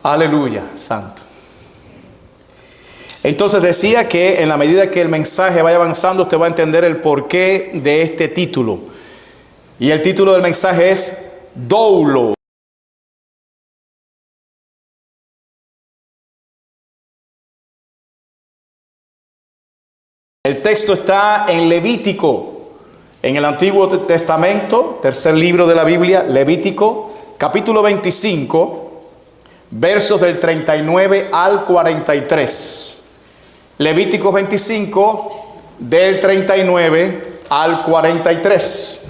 Aleluya, santo. Entonces decía que en la medida que el mensaje vaya avanzando, usted va a entender el porqué de este título. Y el título del mensaje es Doulo. El texto está en Levítico, en el Antiguo Testamento, tercer libro de la Biblia, Levítico, capítulo 25, versos del 39 al 43. Levítico 25, del 39 al 43.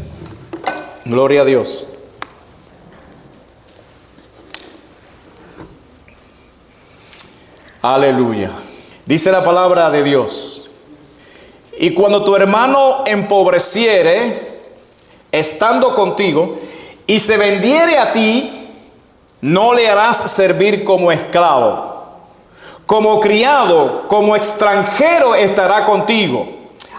Gloria a Dios. Aleluya. Dice la palabra de Dios: y cuando tu hermano empobreciere, estando contigo, y se vendiere a ti, no le harás servir como esclavo. Como criado, como extranjero estará contigo.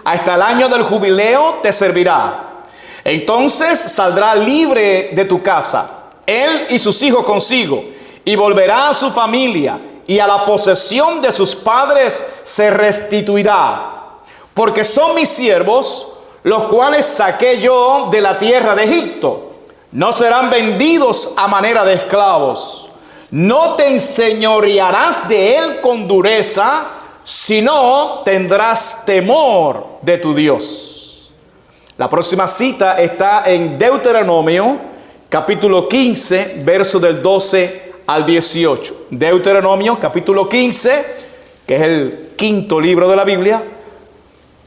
Hasta el año del jubileo te servirá. Entonces saldrá libre de tu casa, él y sus hijos consigo, y volverá a su familia, y a la posesión de sus padres se restituirá. Porque son mis siervos, los cuales saqué yo de la tierra de Egipto. No serán vendidos a manera de esclavos. No te enseñorearás de él con dureza, sino tendrás temor de tu Dios. La próxima cita está en Deuteronomio, capítulo 15, versos del 12 al 18. Deuteronomio, capítulo 15, que es el quinto libro de la Biblia,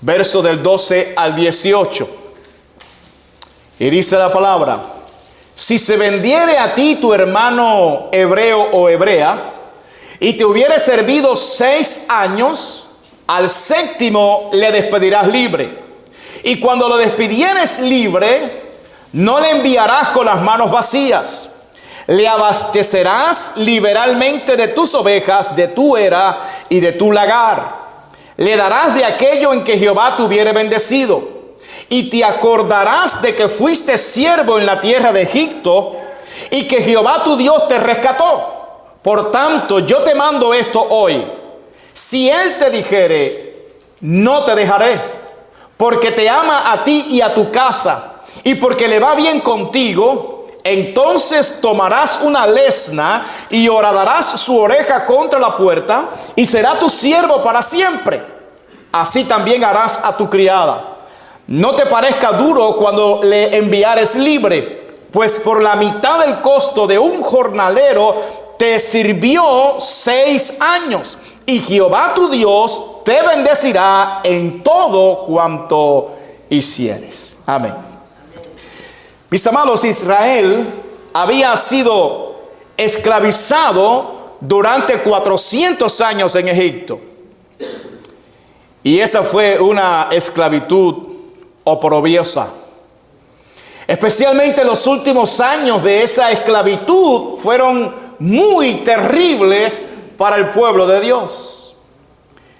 versos del 12 al 18. Y dice la palabra: si se vendiere a ti tu hermano hebreo o hebrea, y te hubiere servido 6 años, al séptimo le despedirás libre. Y cuando lo despidieres libre, no le enviarás con las manos vacías. Le abastecerás liberalmente de tus ovejas, de tu era y de tu lagar. Le darás de aquello en que Jehová te hubiere bendecido. Y te acordarás de que fuiste siervo en la tierra de Egipto, y que Jehová tu Dios te rescató. Por tanto, yo te mando esto hoy. Si él te dijere, no te dejaré, porque te ama a ti y a tu casa, y porque le va bien contigo, entonces tomarás una lesna y horadarás su oreja contra la puerta, y será tu siervo para siempre. Así también harás a tu criada. No te parezca duro cuando le enviares libre, pues por la mitad del costo de un jornalero te sirvió 6 años, y Jehová tu Dios te bendecirá en todo cuanto hicieres. Amén. Mis amados, Israel había sido esclavizado durante 400 años en Egipto, y esa fue una esclavitud oprobiosa. Especialmente los últimos años de esa esclavitud fueron muy terribles para el pueblo de Dios.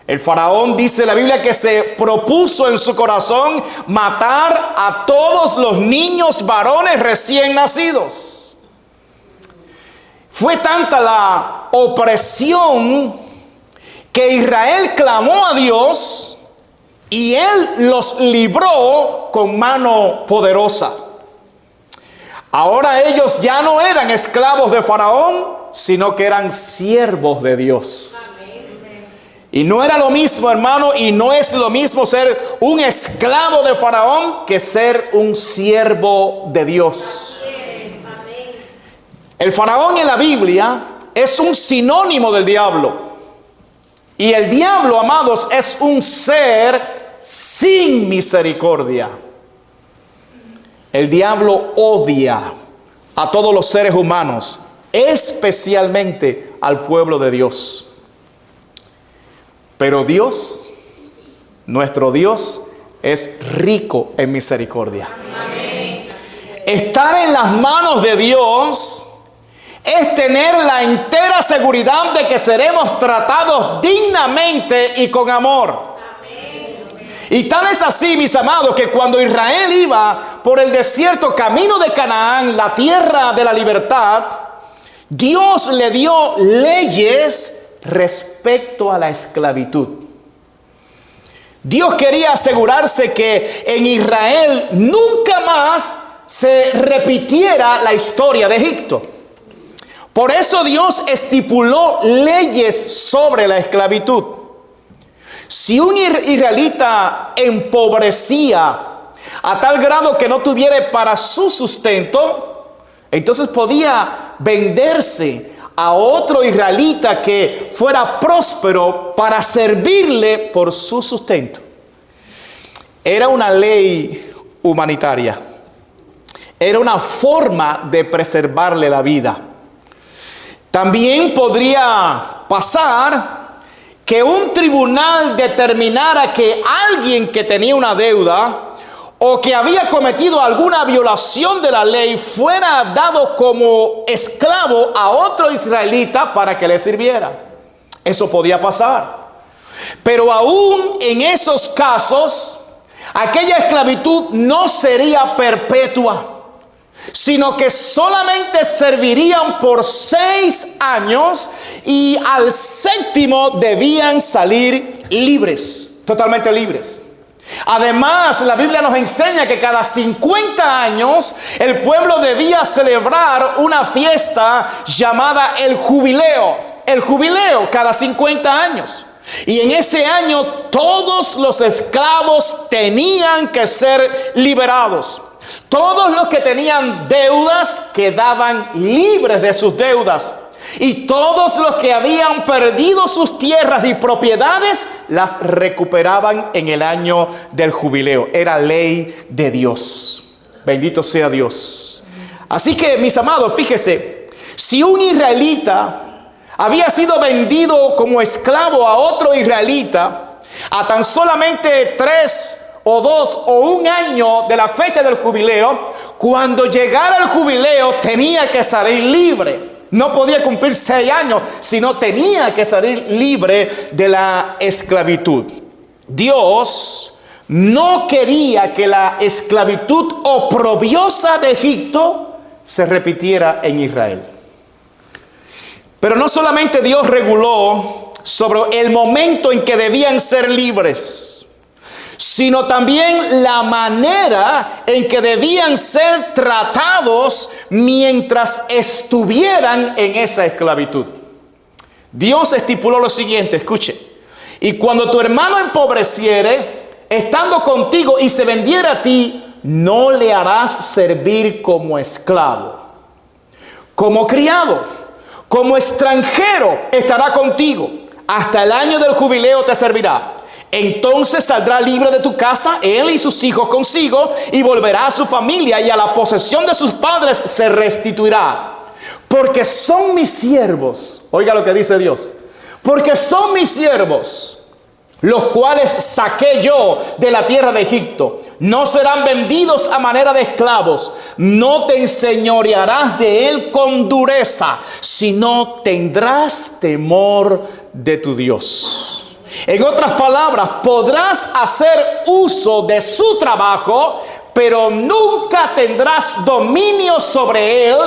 El faraón, dice la Biblia, que se propuso en su corazón matar a todos los niños varones recién nacidos. Fue tanta la opresión que Israel clamó a Dios, y él los libró con mano poderosa. Ahora ellos ya no eran esclavos de Faraón, sino que eran siervos de Dios. Y no era lo mismo, hermano, y no es lo mismo ser un esclavo de Faraón que ser un siervo de Dios. El Faraón en la Biblia es un sinónimo del diablo. Y el diablo, amados, es un ser sin misericordia. El diablo odia a todos los seres humanos, especialmente al pueblo de Dios. Pero Dios, nuestro Dios, es rico en misericordia. Amén. Estar en las manos de Dios es tener la entera seguridad de que seremos tratados dignamente y con amor. Y tal es así, mis amados, que cuando Israel iba por el desierto camino de Canaán, la tierra de la libertad, Dios le dio leyes respecto a la esclavitud. Dios quería asegurarse que en Israel nunca más se repitiera la historia de Egipto. Por eso Dios estipuló leyes sobre la esclavitud. Si un israelita empobrecía a tal grado que no tuviera para su sustento, entonces podía venderse a otro israelita que fuera próspero para servirle por su sustento. Era una ley humanitaria. Era una forma de preservarle la vida. También podría pasar que un tribunal determinara que alguien que tenía una deuda o que había cometido alguna violación de la ley fuera dado como esclavo a otro israelita para que le sirviera. Eso podía pasar. Pero aún en esos casos, aquella esclavitud no sería perpetua, sino que solamente servirían por 6 años y al 7º debían salir libres, totalmente libres. Además, la Biblia nos enseña que cada 50 años el pueblo debía celebrar una fiesta llamada el jubileo. El jubileo cada 50 años. Y en ese año todos los esclavos tenían que ser liberados. Todos los que tenían deudas quedaban libres de sus deudas. Y todos los que habían perdido sus tierras y propiedades las recuperaban en el año del jubileo. Era ley de Dios. Bendito sea Dios. Así que, mis amados, fíjese, si un israelita había sido vendido como esclavo a otro israelita a tan solamente 3 o 2 o 1 año de la fecha del jubileo, cuando llegara el jubileo tenía que salir libre. No podía cumplir 6 años, sino tenía que salir libre de la esclavitud. Dios no quería que la esclavitud oprobiosa de Egipto se repitiera en Israel. Pero no solamente Dios reguló sobre el momento en que debían ser libres, sino también la manera en que debían ser tratados mientras estuvieran en esa esclavitud. Dios estipuló lo siguiente, escuche: y cuando tu hermano empobreciere, estando contigo y se vendiera a ti, no le harás servir como esclavo, como criado, como extranjero estará contigo, hasta el año del jubileo te servirá. Entonces saldrá libre de tu casa, él y sus hijos consigo, y volverá a su familia, y a la posesión de sus padres se restituirá. Porque son mis siervos, oiga lo que dice Dios, porque son mis siervos, los cuales saqué yo de la tierra de Egipto. No serán vendidos a manera de esclavos, no te enseñorearás de él con dureza, sino tendrás temor de tu Dios. En otras palabras, podrás hacer uso de su trabajo, pero nunca tendrás dominio sobre él,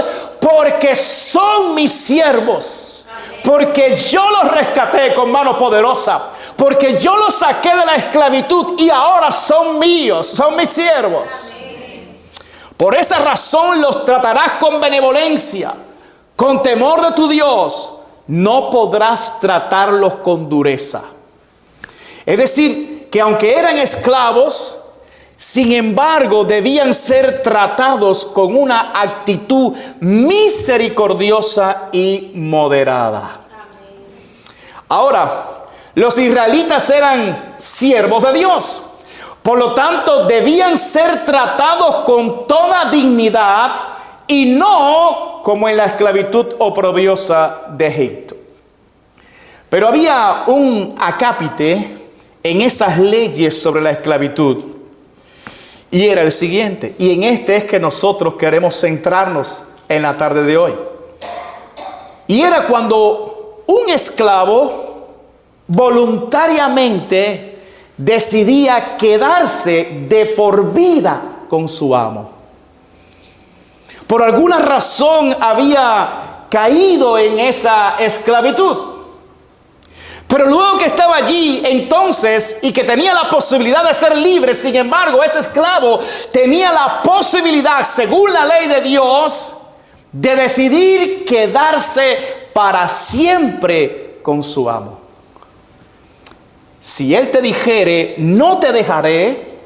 porque son mis siervos. Porque yo los rescaté con mano poderosa, porque yo los saqué de la esclavitud y ahora son míos, son mis siervos. Por esa razón los tratarás con benevolencia, con temor de tu Dios. No podrás tratarlos con dureza. Es decir, que aunque eran esclavos, sin embargo, debían ser tratados con una actitud misericordiosa y moderada. Ahora, los israelitas eran siervos de Dios. Por lo tanto, debían ser tratados con toda dignidad y no como en la esclavitud oprobiosa de Egipto. Pero había un acápite en esas leyes sobre la esclavitud, y era el siguiente, y en este es que nosotros queremos centrarnos en la tarde de hoy. Y era cuando un esclavo voluntariamente decidía quedarse de por vida con su amo. Por alguna razón había caído en esa esclavitud. Pero luego que estaba allí entonces y que tenía la posibilidad de ser libre, sin embargo, ese esclavo tenía la posibilidad, según la ley de Dios, de decidir quedarse para siempre con su amo. Si él te dijere, no te dejaré,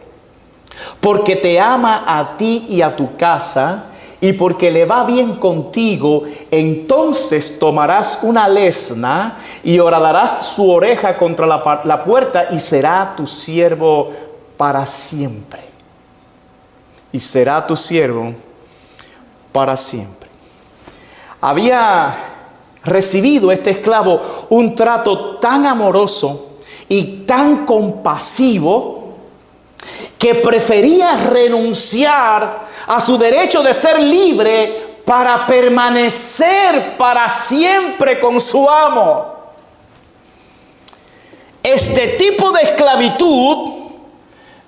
porque te ama a ti y a tu casa, y porque le va bien contigo, entonces tomarás una lesna y horadarás su oreja contra la puerta y será tu siervo para siempre. Y será tu siervo para siempre. Había recibido este esclavo un trato tan amoroso y tan compasivo que prefería renunciar a su derecho de ser libre para permanecer para siempre con su amo. Este tipo de esclavitud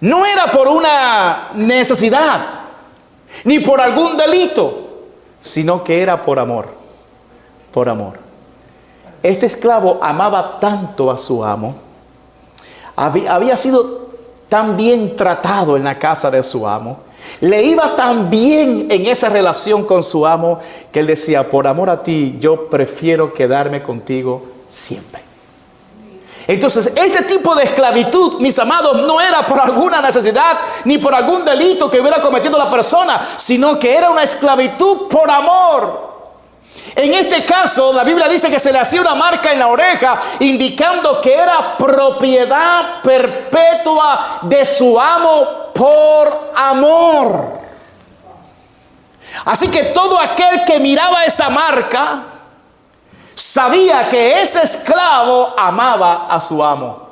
no era por una necesidad ni por algún delito, sino que era por amor. Por amor. Este esclavo amaba tanto a su amo, había sido tan bien tratado en la casa de su amo, le iba tan bien en esa relación con su amo, que él decía, por amor a ti, yo prefiero quedarme contigo siempre. Entonces, este tipo de esclavitud, mis amados, no era por alguna necesidad, ni por algún delito que hubiera cometido la persona, sino que era una esclavitud por amor. En este caso, la Biblia dice que se le hacía una marca en la oreja, indicando que era propiedad perpetua de su amo por amor. Así que todo aquel que miraba esa marca sabía que ese esclavo amaba a su amo.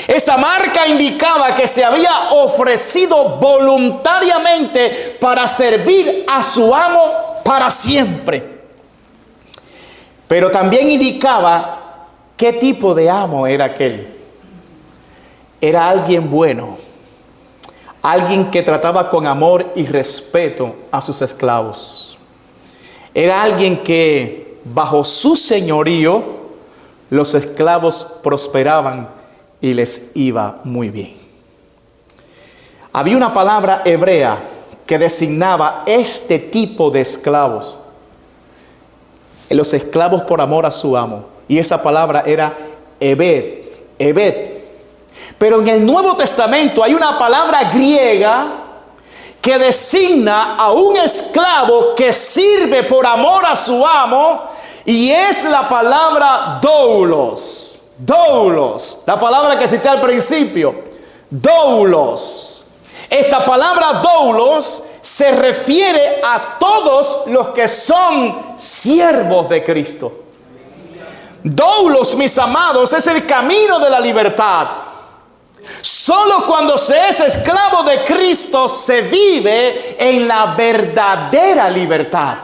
Esa marca indicaba que se había ofrecido voluntariamente para servir a su amo para siempre. Pero también indicaba qué tipo de amo era aquel. Era alguien bueno, alguien que trataba con amor y respeto a sus esclavos. Era alguien que bajo su señorío los esclavos prosperaban y les iba muy bien. Había una palabra hebrea que designaba este tipo de esclavos, los esclavos por amor a su amo, y esa palabra era Ebed. Pero en el Nuevo Testamento hay una palabra griega que designa a un esclavo que sirve por amor a su amo, y es la palabra doulos. Doulos, la palabra que cité al principio, doulos. Esta palabra doulos se refiere a todos los que son siervos de Cristo. Doulos, mis amados, es el camino de la libertad. Solo cuando se es esclavo de Cristo se vive en la verdadera libertad.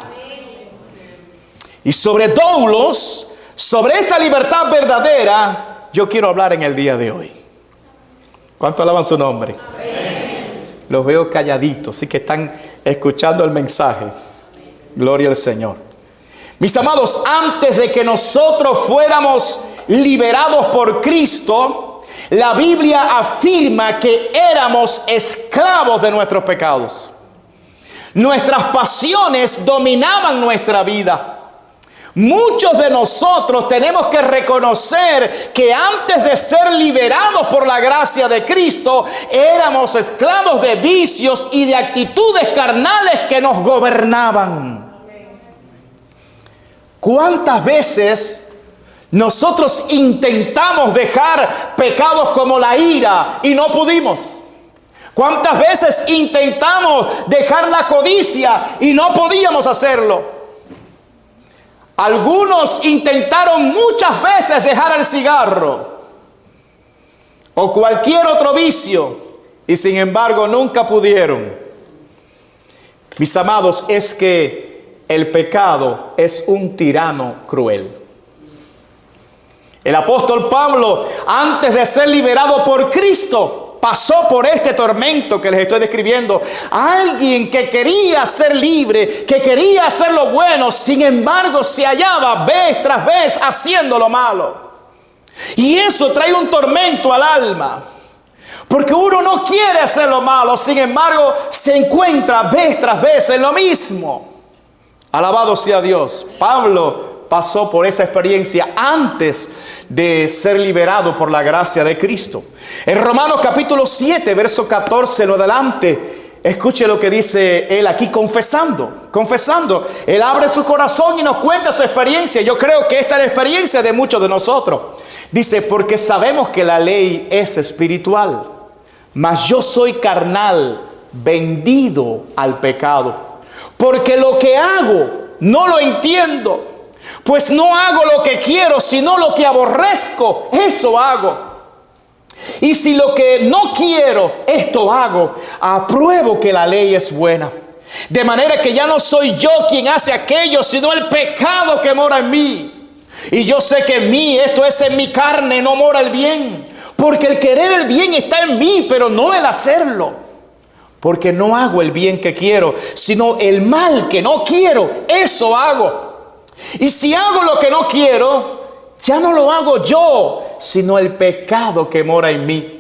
Y sobre doulos, sobre esta libertad verdadera, yo quiero hablar en el día de hoy. ¿Cuánto alaban su nombre? Amén. Los veo calladitos, así que están escuchando el mensaje. Gloria al Señor. Mis amados, antes de que nosotros fuéramos liberados por Cristo, la Biblia afirma que éramos esclavos de nuestros pecados. Nuestras pasiones dominaban nuestra vida. Muchos de nosotros tenemos que reconocer que antes de ser liberados por la gracia de Cristo, éramos esclavos de vicios y de actitudes carnales que nos gobernaban. ¿Cuántas veces nosotros intentamos dejar pecados como la ira y no pudimos? ¿Cuántas veces intentamos dejar la codicia y no podíamos hacerlo? Algunos intentaron muchas veces dejar el cigarro o cualquier otro vicio y sin embargo nunca pudieron. Mis amados, es que el pecado es un tirano cruel. El apóstol Pablo, antes de ser liberado por Cristo, pasó por este tormento que les estoy describiendo. Alguien que quería ser libre, que quería hacer lo bueno, sin embargo se hallaba vez tras vez haciendo lo malo. Y eso trae un tormento al alma. Porque uno no quiere hacer lo malo, sin embargo se encuentra vez tras vez en lo mismo. Alabado sea Dios. Pablo pasó por esa experiencia antes de ser liberado por la gracia de Cristo. En Romanos capítulo 7, verso 14 en adelante, escuche lo que dice él aquí confesando. Él abre su corazón y nos cuenta su experiencia. Yo creo que esta es la experiencia de muchos de nosotros. Dice, porque sabemos que la ley es espiritual, mas yo soy carnal, vendido al pecado. Porque lo que hago no lo entiendo. Pues no hago lo que quiero, sino lo que aborrezco, eso hago. Y si lo que no quiero, esto hago, apruebo que la ley es buena. De manera que ya no soy yo quien hace aquello, sino el pecado que mora en mí. Y yo sé que en mí, esto es en mi carne, no mora el bien. Porque el querer el bien está en mí, pero no el hacerlo. Porque no hago el bien que quiero, sino el mal que no quiero, eso hago. Y si hago lo que no quiero, ya no lo hago yo, sino el pecado que mora en mí.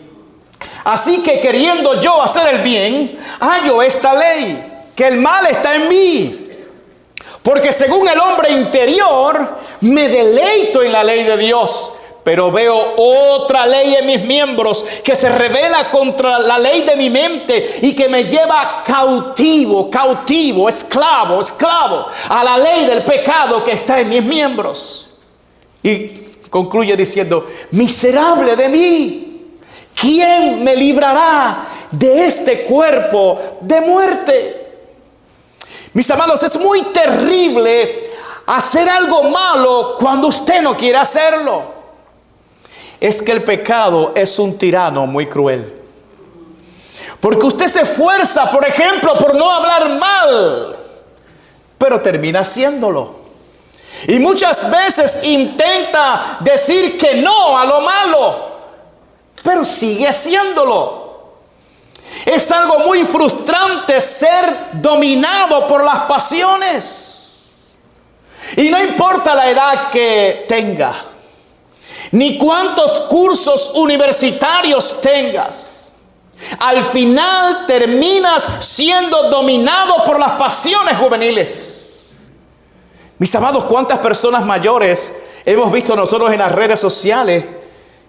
Así que queriendo yo hacer el bien, hallo esta ley, que el mal está en mí. Porque según el hombre interior, me deleito en la ley de Dios. Pero veo otra ley en mis miembros que se revela contra la ley de mi mente y que me lleva cautivo, esclavo, a la ley del pecado que está en mis miembros. Y concluye diciendo, miserable de mí, ¿quién me librará de este cuerpo de muerte? Mis amados, es muy terrible hacer algo malo cuando usted no quiere hacerlo. Es que el pecado es un tirano muy cruel. Porque usted se esfuerza, por ejemplo, por no hablar mal, pero termina haciéndolo. Y muchas veces intenta decir que no a lo malo, pero sigue haciéndolo. Es algo muy frustrante ser dominado por las pasiones. Y no importa la edad que tenga, ni cuántos cursos universitarios tengas, al final terminas siendo dominado por las pasiones juveniles. Mis amados, ¿cuántas personas mayores hemos visto nosotros en las redes sociales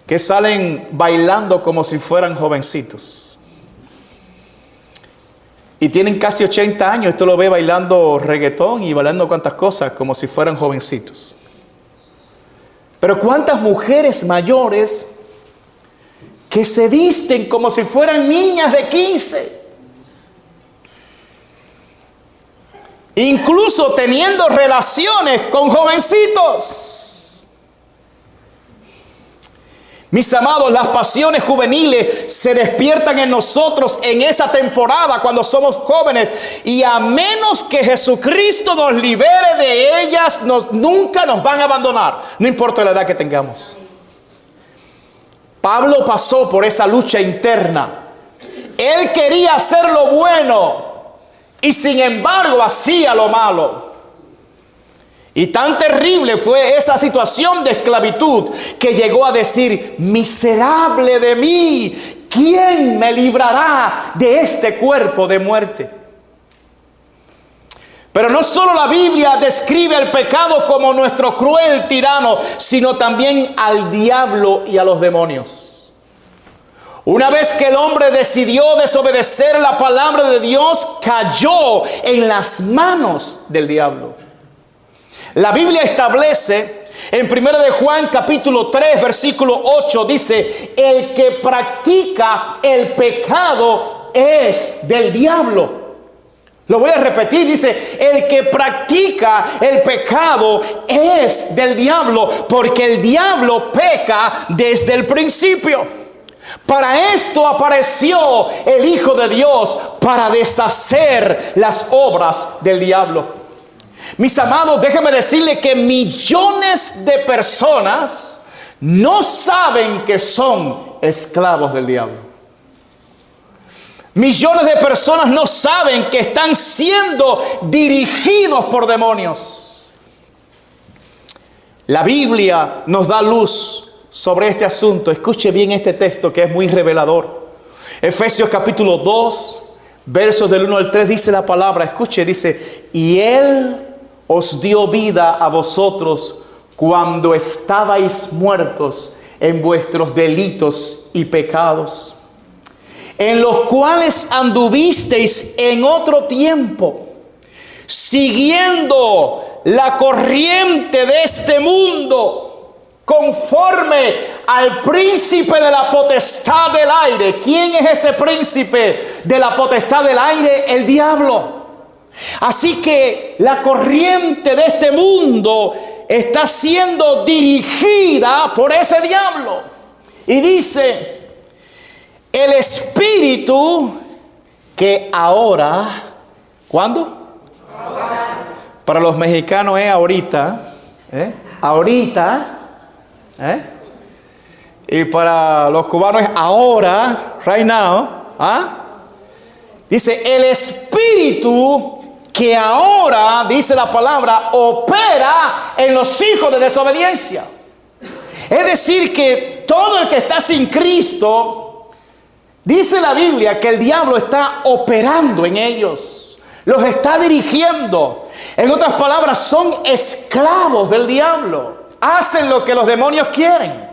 que salen bailando como si fueran jovencitos? Y tienen casi 80 años, esto lo ve bailando reggaetón y bailando cuantas cosas como si fueran jovencitos. Pero cuántas mujeres mayores que se visten como si fueran niñas de 15. Incluso teniendo relaciones con jovencitos. Mis amados, las pasiones juveniles se despiertan en nosotros en esa temporada cuando somos jóvenes. Y a menos que Jesucristo nos libere de ellas, nunca nos van a abandonar. No importa la edad que tengamos. Pablo pasó por esa lucha interna. Él quería hacer lo bueno y sin embargo hacía lo malo. Y tan terrible fue esa situación de esclavitud que llegó a decir, miserable de mí, ¿quién me librará de este cuerpo de muerte? Pero no solo la Biblia describe el pecado como nuestro cruel tirano, sino también al diablo y a los demonios. Una vez que el hombre decidió desobedecer la palabra de Dios, cayó en las manos del diablo. La Biblia establece en 1 de Juan capítulo 3 versículo 8, dice, el que practica el pecado es del diablo. Lo voy a repetir, dice, el que practica el pecado es del diablo, porque el diablo peca desde el principio. Para esto apareció el Hijo de Dios, para deshacer las obras del diablo. Mis amados, déjenme decirle que millones de personas no saben que son esclavos del diablo. Millones de personas no saben que están siendo dirigidos por demonios. La Biblia nos da luz sobre este asunto. Escuche bien este texto que es muy revelador. Efesios capítulo 2, versos del 1 al 3 dice la palabra. Escuche, dice: y Él os dio vida a vosotros cuando estabais muertos en vuestros delitos y pecados, en los cuales anduvisteis en otro tiempo, siguiendo la corriente de este mundo, conforme al príncipe de la potestad del aire. ¿Quién es ese príncipe de la potestad del aire? El diablo. Así que la corriente de este mundo está siendo dirigida por ese diablo. Y dice: el espíritu que ahora, ¿cuándo? Ahora. Para los mexicanos es ahorita, ahorita, y para los cubanos es ahora, right now, Dice: el espíritu que ahora, dice la palabra, opera en los hijos de desobediencia. Es decir, que todo el que está sin Cristo, dice la Biblia que el diablo está operando en ellos, los está dirigiendo. En otras palabras, son esclavos del diablo, hacen lo que los demonios quieren.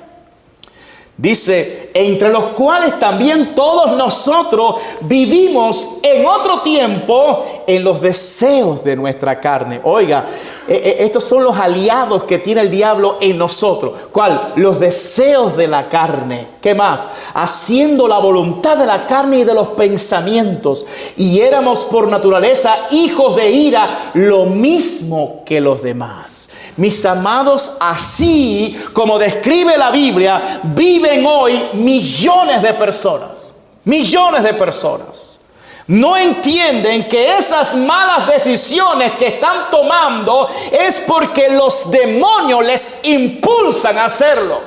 Dice: entre los cuales también todos nosotros vivimos en otro tiempo en los deseos de nuestra carne. Oiga, estos son los aliados que tiene el diablo en nosotros. ¿Cuál? Los deseos de la carne. ¿Qué más? Haciendo la voluntad de la carne y de los pensamientos. Y éramos por naturaleza hijos de ira, lo mismo que los demás. Mis amados, así como describe la Biblia, viven hoy millones de personas. Millones de personas. No entienden que esas malas decisiones que están tomando es porque los demonios les impulsan a hacerlo.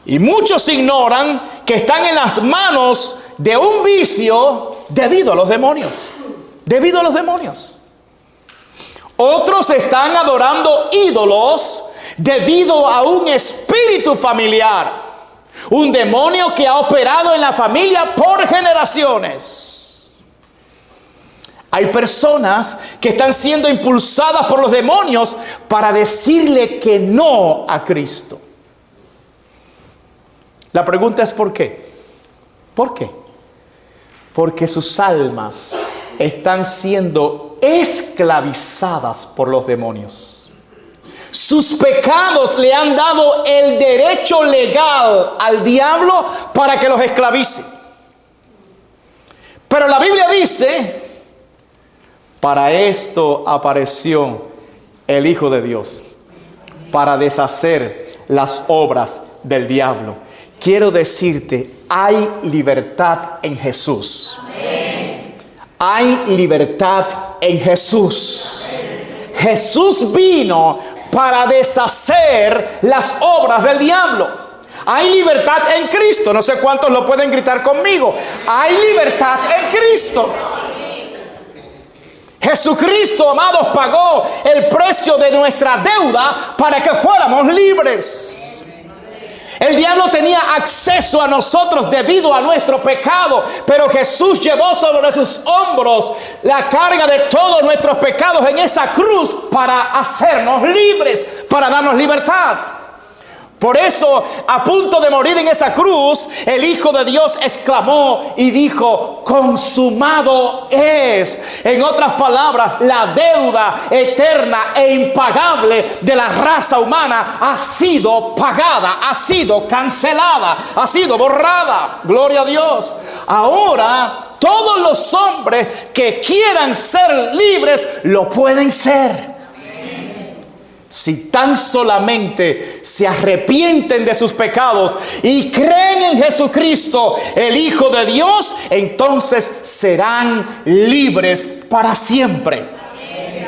Y muchos ignoran que están en las manos de un vicio debido a los demonios. Debido a los demonios. Otros están adorando ídolos debido a un espíritu familiar. Un demonio que ha operado en la familia por generaciones. Hay personas que están siendo impulsadas por los demonios para decirle que no a Cristo. La pregunta es ¿por qué? ¿Por qué? Porque sus almas están siendo esclavizadas por los demonios. Sus pecados le han dado el derecho legal al diablo para que los esclavice. Pero la Biblia dice: para esto apareció el Hijo de Dios, para deshacer las obras del diablo. Quiero decirte, hay libertad en Jesús. Amén. Hay libertad en Jesús. Amén. Jesús vino para deshacer las obras del diablo. Hay libertad en Cristo. No sé cuántos lo pueden gritar conmigo. Hay libertad en Cristo. Jesucristo, amados, pagó el precio de nuestra deuda para que fuéramos libres. El diablo tenía acceso a nosotros debido a nuestro pecado, pero Jesús llevó sobre sus hombros la carga de todos nuestros pecados en esa cruz para hacernos libres, para darnos libertad. Por eso, a punto de morir en esa cruz, el Hijo de Dios exclamó y dijo: consumado es. En otras palabras, la deuda eterna e impagable de la raza humana ha sido pagada, ha sido cancelada, ha sido borrada. Gloria a Dios. Ahora, todos los hombres que quieran ser libres lo pueden ser. Si tan solamente se arrepienten de sus pecados y creen en Jesucristo, el Hijo de Dios, entonces serán libres para siempre. Amén.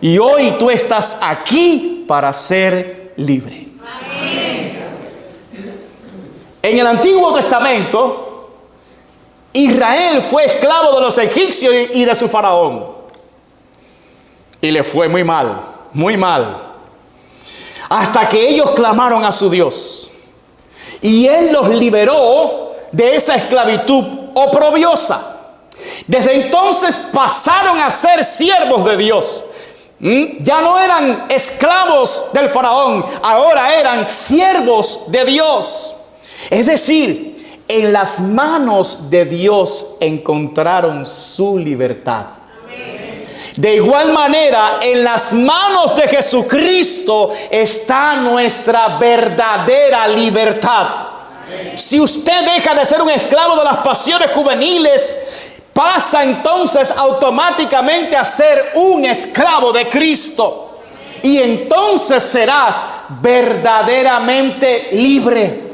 Y hoy tú estás aquí para ser libre. Amén. En el Antiguo Testamento, Israel fue esclavo de los egipcios y de su faraón. Y le fue muy mal, muy mal. Hasta que ellos clamaron a su Dios. Y Él los liberó de esa esclavitud oprobiosa. Desde entonces pasaron a ser siervos de Dios. Ya no eran esclavos del faraón, ahora eran siervos de Dios. Es decir, en las manos de Dios encontraron su libertad. De igual manera, en las manos de Jesucristo está nuestra verdadera libertad. Si usted deja de ser un esclavo de las pasiones juveniles, pasa entonces automáticamente a ser un esclavo de Cristo. Y entonces serás verdaderamente libre.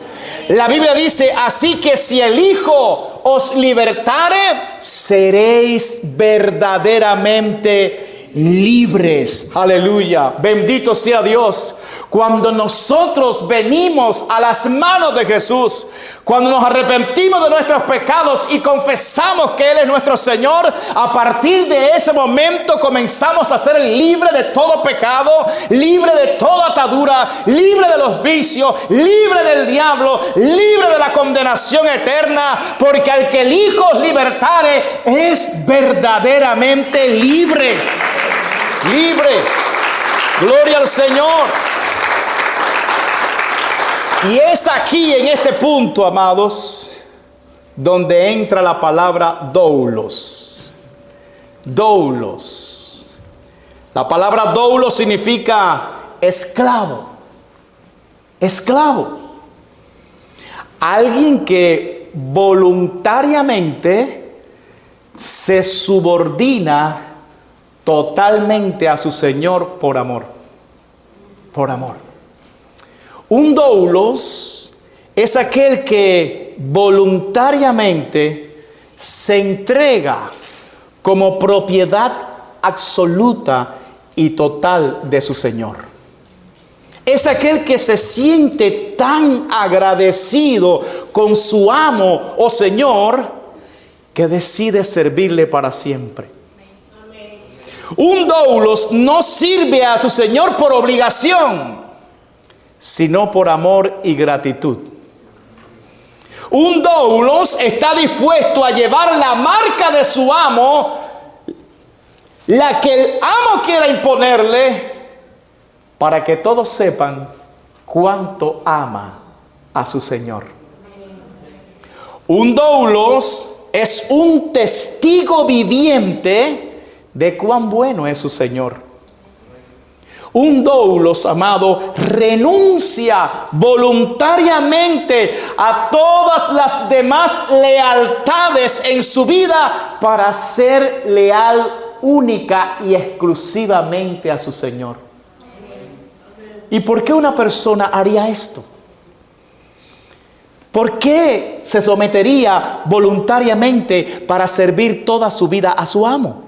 La Biblia dice, así que si el Hijo os libertare, seréis verdaderamente libres. Aleluya, bendito sea Dios. Cuando nosotros venimos a las manos de Jesús, cuando nos arrepentimos de nuestros pecados y confesamos que Él es nuestro Señor, a partir de ese momento comenzamos a ser libres de todo pecado, libre de toda atadura, libre de los vicios, libre del diablo, libre de la condenación eterna, porque al que el Hijo libertare es verdaderamente libre. Libre. Gloria al Señor. Y es aquí en este punto, amados, donde entra la palabra doulos. Doulos. La palabra doulos significa esclavo. Esclavo. Alguien que voluntariamente se subordina totalmente a su Señor por amor. Por amor. Un doulos es aquel que voluntariamente se entrega como propiedad absoluta y total de su Señor. Es aquel que se siente tan agradecido con su amo o Señor que decide servirle para siempre. Un doulos no sirve a su Señor por obligación, sino por amor y gratitud. Un doulos está dispuesto a llevar la marca de su amo, la que el amo quiera imponerle, para que todos sepan cuánto ama a su Señor. Un doulos es un testigo viviente de cuán bueno es su Señor. Un doulos, amado, renuncia voluntariamente a todas las demás lealtades en su vida para ser leal única y exclusivamente a su Señor. ¿Y por qué una persona haría esto? ¿Por qué se sometería voluntariamente para servir toda su vida a su amo?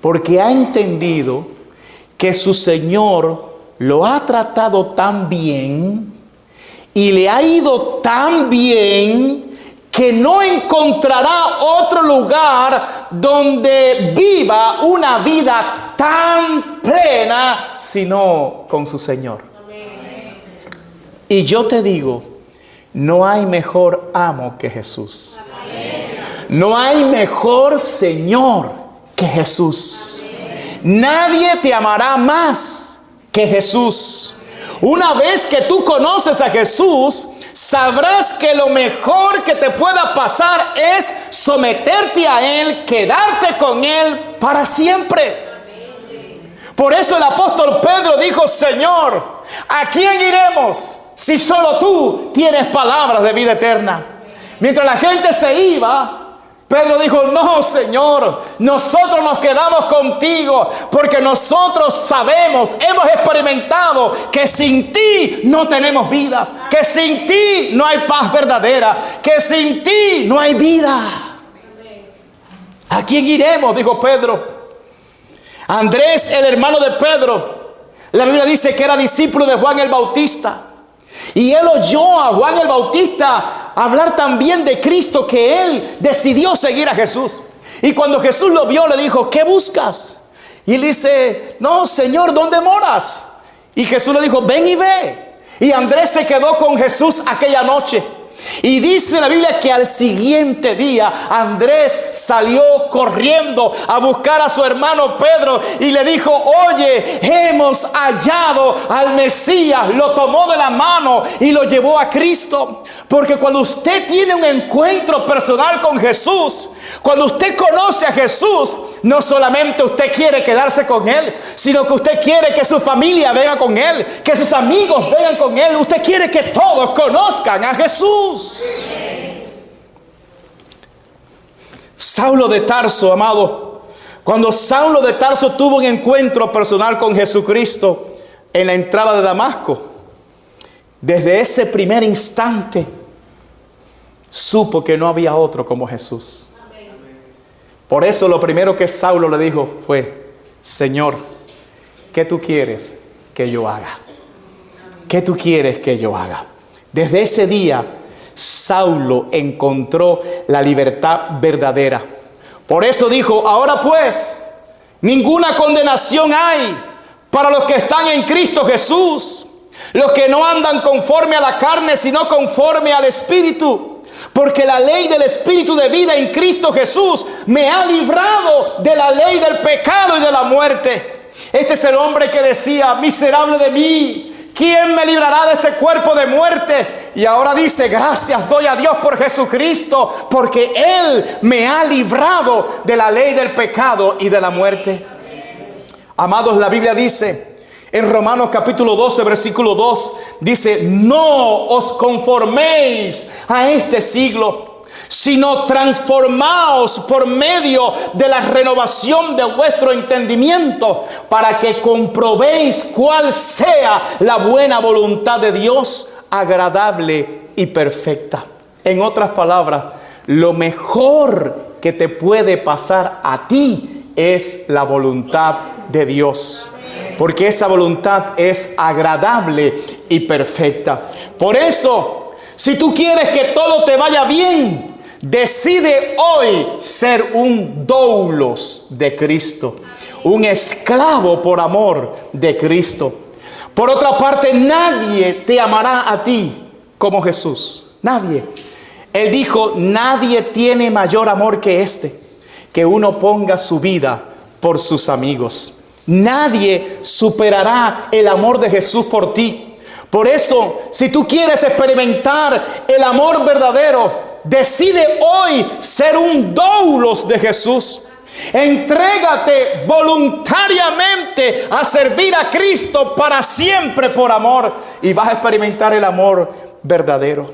Porque ha entendido que su Señor lo ha tratado tan bien y le ha ido tan bien que no encontrará otro lugar donde viva una vida tan plena sino con su Señor. Y yo te digo, no hay mejor amo que Jesús. No hay mejor Señor que Jesús. Nadie te amará más que Jesús. Una vez que tú conoces a Jesús, sabrás que lo mejor que te pueda pasar es someterte a Él, quedarte con Él para siempre. Por eso el apóstol Pedro dijo: Señor, ¿a quién iremos si solo tú tienes palabras de vida eterna? Mientras la gente se iba, Pedro dijo: no, Señor, nosotros nos quedamos contigo, porque nosotros sabemos, hemos experimentado que sin ti no tenemos vida, que sin ti no hay paz verdadera, que sin ti no hay vida. ¿A quién iremos?, dijo Pedro. Andrés, el hermano de Pedro, la Biblia dice que era discípulo de Juan el Bautista, y él oyó a Juan el Bautista hablar también de Cristo, que él decidió seguir a Jesús. Y cuando Jesús lo vio, le dijo, ¿qué buscas? Y él dice, no, Señor, ¿dónde moras? Y Jesús le dijo, ven y ve. Y Andrés se quedó con Jesús aquella noche. Y dice la Biblia que al siguiente día Andrés salió corriendo a buscar a su hermano Pedro y le dijo, oye, hemos hallado al Mesías. Lo tomó de la mano y lo llevó a Cristo. Porque cuando usted tiene un encuentro personal con Jesús, cuando usted conoce a Jesús, no solamente usted quiere quedarse con Él, sino que usted quiere que su familia venga con Él, que sus amigos vengan con Él. Usted quiere que todos conozcan a Jesús. Saulo de Tarso, amado, cuando Saulo de Tarso tuvo un encuentro personal con Jesucristo en la entrada de Damasco, desde ese primer instante supo que no había otro como Jesús. Por eso lo primero que Saulo le dijo fue, Señor, ¿qué tú quieres que yo haga? ¿Qué tú quieres que yo haga? Desde ese día, Saulo encontró la libertad verdadera. Por eso dijo, ahora pues, ninguna condenación hay para los que están en Cristo Jesús, los que no andan conforme a la carne, sino conforme al Espíritu. Porque la ley del Espíritu de vida en Cristo Jesús me ha librado de la ley del pecado y de la muerte. Este es el hombre que decía, miserable de mí, ¿quién me librará de este cuerpo de muerte? Y ahora dice, gracias doy a Dios por Jesucristo, porque Él me ha librado de la ley del pecado y de la muerte. Amados, la Biblia dice en Romanos capítulo 12, versículo 2, dice, no os conforméis a este siglo, sino transformaos por medio de la renovación de vuestro entendimiento, para que comprobéis cuál sea la buena voluntad de Dios, agradable y perfecta. En otras palabras, lo mejor que te puede pasar a ti es la voluntad de Dios, porque esa voluntad es agradable y perfecta. Por eso, si tú quieres que todo te vaya bien, decide hoy ser un doulos de Cristo, un esclavo por amor de Cristo. Por otra parte, nadie te amará a ti como Jesús. Nadie. Él dijo, nadie tiene mayor amor que este, que uno ponga su vida por sus amigos. Nadie superará el amor de Jesús por ti. Por eso, si tú quieres experimentar el amor verdadero, decide hoy ser un doulos de Jesús. Entrégate voluntariamente a servir a Cristo para siempre por amor, y vas a experimentar el amor verdadero.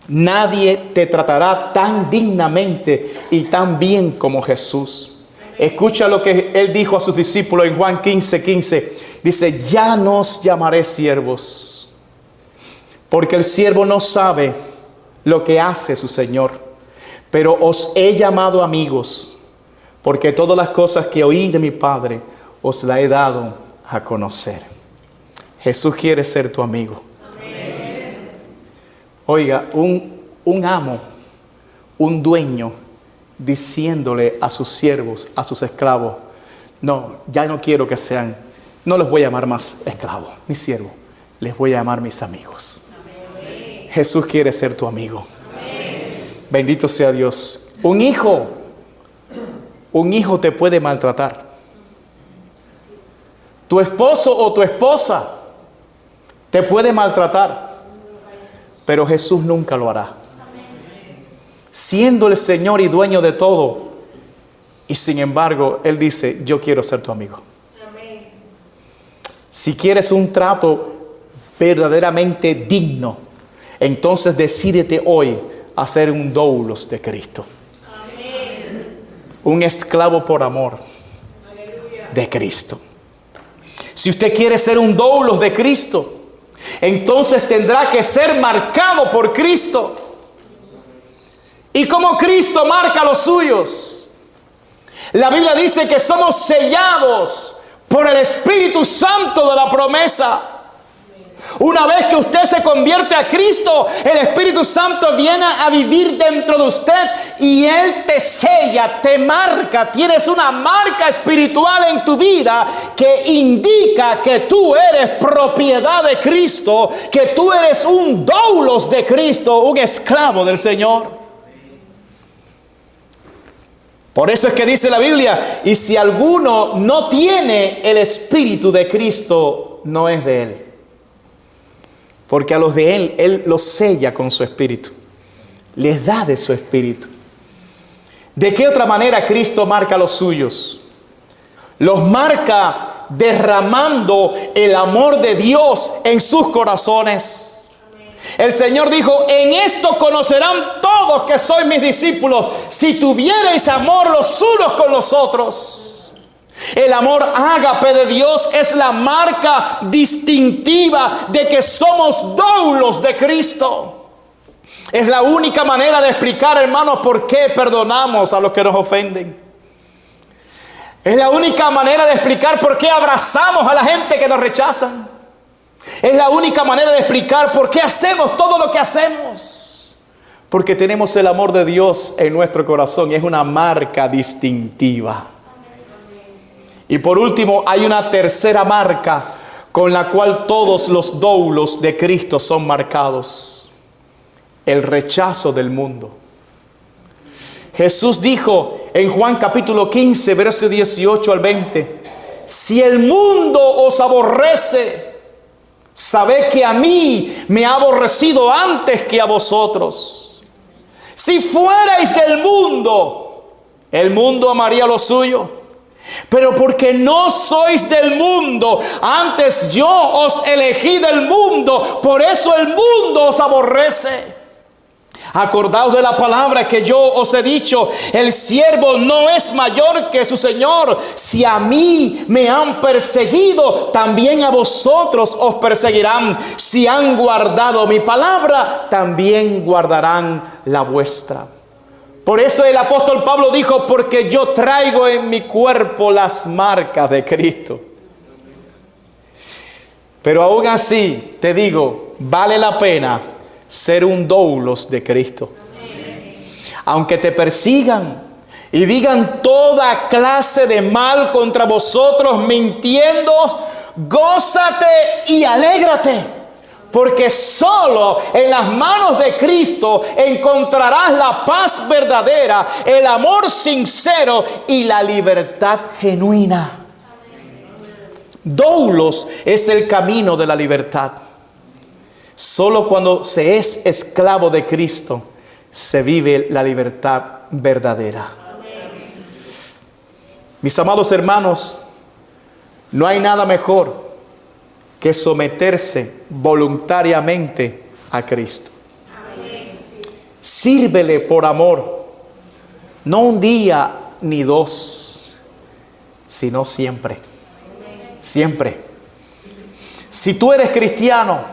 Nadie te tratará tan dignamente y tan bien como Jesús. Escucha lo que Él dijo a sus discípulos en Juan 15:15. Dice, ya no os llamaré siervos, porque el siervo no sabe lo que hace su Señor, pero os he llamado amigos, porque todas las cosas que oí de mi Padre os las he dado a conocer. Jesús quiere ser tu amigo. Amén. Oiga, un amo, un dueño, diciéndole a sus siervos, a sus esclavos, no, ya no quiero que sean, no les voy a llamar más esclavos ni siervos, les voy a llamar mis amigos. Amén. Jesús quiere ser tu amigo. Amén. Bendito sea Dios. Un hijo te puede maltratar. Tu esposo o tu esposa te puede maltratar, pero Jesús nunca lo hará. Siendo el Señor y dueño de todo, y sin embargo Él dice, yo quiero ser tu amigo. Amén. Si quieres un trato verdaderamente digno, entonces decídete hoy a ser un doulos de Cristo. Amén. Un esclavo por amor. Aleluya. De Cristo. Si usted quiere ser un doulos de Cristo, entonces tendrá que ser marcado por Cristo. Y como Cristo marca a los suyos, la Biblia dice que somos sellados por el Espíritu Santo de la promesa. Una vez que usted se convierte a Cristo, el Espíritu Santo viene a vivir dentro de usted y Él te sella, te marca. Tienes una marca espiritual en tu vida que indica que tú eres propiedad de Cristo, que tú eres un doulos de Cristo, un esclavo del Señor. Por eso es que dice la Biblia, y si alguno no tiene el Espíritu de Cristo, no es de Él. Porque a los de Él los sella con su Espíritu. Les da de su Espíritu. ¿De qué otra manera Cristo marca a los suyos? Los marca derramando el amor de Dios en sus corazones. El Señor dijo, en esto conocerán todos que sois mis discípulos, si tuvierais amor los unos con los otros. El amor ágape de Dios es la marca distintiva de que somos doulos de Cristo. Es la única manera de explicar, hermanos, por qué perdonamos a los que nos ofenden. Es la única manera de explicar por qué abrazamos a la gente que nos rechaza. Es la única manera de explicar por qué hacemos todo lo que hacemos. Porque tenemos el amor de Dios en nuestro corazón y es una marca distintiva. Y por último, hay una tercera marca con la cual todos los doulos de Cristo son marcados: el rechazo del mundo. Jesús dijo en Juan capítulo 15, verso 18 al 20: si el mundo os aborrece, sabed que a mí me ha aborrecido antes que a vosotros. Si fuerais del mundo, el mundo amaría lo suyo. Pero porque no sois del mundo, antes yo os elegí del mundo, por eso el mundo os aborrece. Acordaos de la palabra que yo os he dicho: el siervo no es mayor que su Señor. Si a mí me han perseguido, también a vosotros os perseguirán. Si han guardado mi palabra, también guardarán la vuestra. Por eso el apóstol Pablo dijo: porque yo traigo en mi cuerpo las marcas de Cristo. Pero aún así te digo, vale la pena ser un doulos de Cristo. Aunque te persigan y digan toda clase de mal contra vosotros mintiendo, gózate y alégrate. Porque solo en las manos de Cristo encontrarás la paz verdadera, el amor sincero y la libertad genuina. Doulos es el camino de la libertad. Solo cuando se es esclavo de Cristo se vive la libertad verdadera. Mis amados hermanos, no hay nada mejor que someterse voluntariamente a Cristo. Sírvele por amor, no un día ni dos, sino siempre. Siempre. Si tú eres cristiano,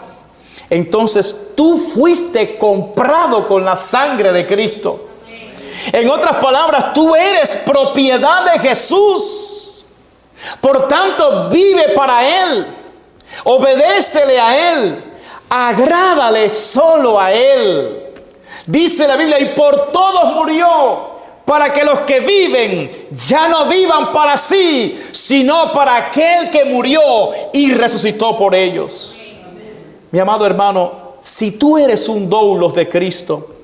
entonces tú fuiste comprado con la sangre de Cristo. En otras palabras, tú eres propiedad de Jesús. Por tanto, vive para Él. Obedécele a Él. Agrádale solo a Él. Dice la Biblia: y por todos murió, para que los que viven ya no vivan para sí, sino para aquel que murió y resucitó por ellos. Mi amado hermano, si tú eres un doulos de Cristo,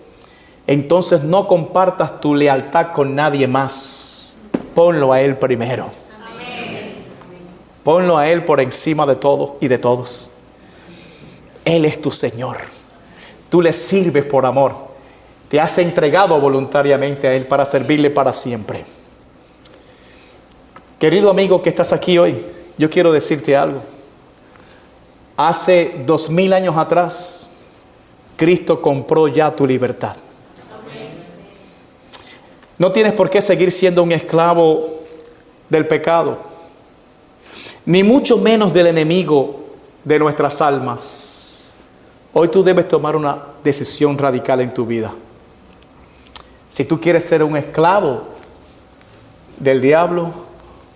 entonces no compartas tu lealtad con nadie más. Ponlo a Él primero. Ponlo a Él por encima de todo y de todos. Él es tu Señor. Tú le sirves por amor. Te has entregado voluntariamente a Él para servirle para siempre. Querido amigo que estás aquí hoy, yo quiero decirte algo. Hace 2000 años atrás, Cristo compró ya tu libertad. No tienes por qué seguir siendo un esclavo del pecado, ni mucho menos del enemigo de nuestras almas. Hoy tú debes tomar una decisión radical en tu vida. Si tú quieres ser un esclavo del diablo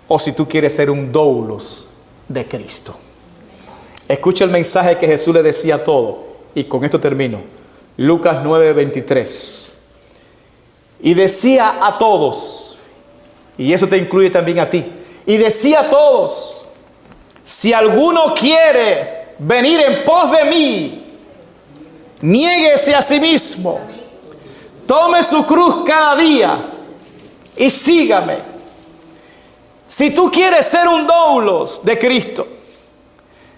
o si tú quieres ser un doulos de Cristo. Escucha el mensaje que Jesús le decía a todos. Y con esto termino. Lucas 9:23. Y decía a todos, y eso te incluye también a ti, y decía a todos: si alguno quiere venir en pos de mí, niéguese a sí mismo, tome su cruz cada día y sígame. Si tú quieres ser un doulos de Cristo,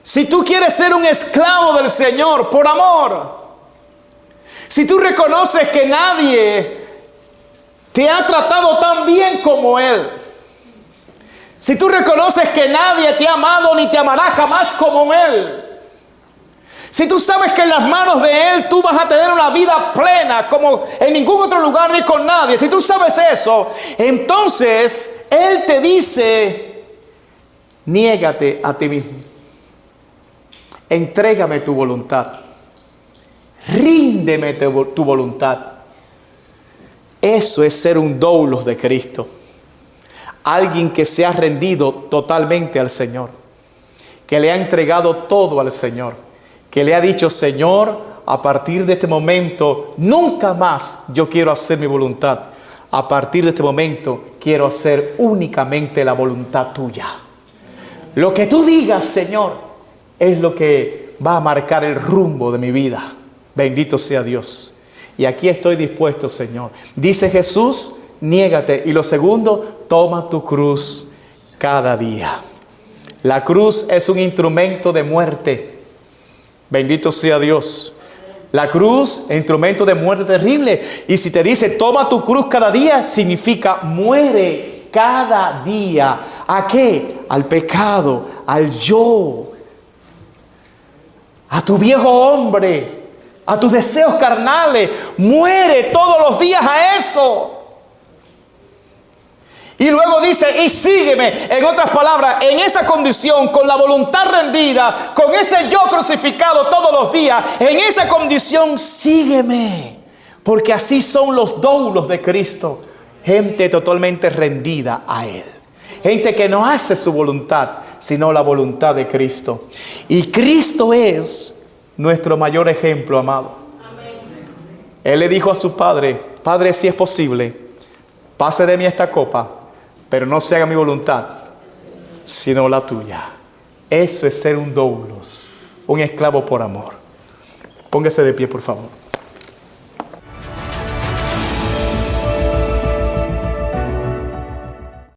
si tú quieres ser un esclavo del Señor por amor, si tú reconoces que nadie te ha tratado tan bien como Él, si tú reconoces que nadie te ha amado ni te amará jamás como Él, si tú sabes que en las manos de Él tú vas a tener una vida plena como en ningún otro lugar ni con nadie, si tú sabes eso, entonces Él te dice: niégate a ti mismo, entrégame tu voluntad, ríndeme tu voluntad. Eso es ser un doulos de Cristo. Alguien que se ha rendido totalmente al Señor, que le ha entregado todo al Señor, que le ha dicho: Señor, a partir de este momento nunca más yo quiero hacer mi voluntad. A partir de este momento quiero hacer únicamente la voluntad tuya. Lo que tú digas, Señor, es lo que va a marcar el rumbo de mi vida. Bendito sea Dios. Y aquí estoy dispuesto, Señor. Dice Jesús: niégate. Y lo segundo, toma tu cruz cada día. La cruz es un instrumento de muerte. Bendito sea Dios. La cruz es instrumento de muerte terrible. Y si te dice toma tu cruz cada día, significa muere cada día. ¿A qué? Al pecado, al yo, a tu viejo hombre, a tus deseos carnales. Muere todos los días a eso. Y luego dice: y sígueme. En otras palabras, en esa condición, con la voluntad rendida, con ese yo crucificado todos los días, en esa condición, sígueme. Porque así son los doulos de Cristo. Gente totalmente rendida a Él. Gente que no hace su voluntad, sino la voluntad de Cristo. Y Cristo es nuestro mayor ejemplo, amado. Amén. Él le dijo a su Padre: Padre, si es posible, pase de mí esta copa, pero no se haga mi voluntad, sino la tuya. Eso es ser un doulos, un esclavo por amor. Póngase de pie, por favor.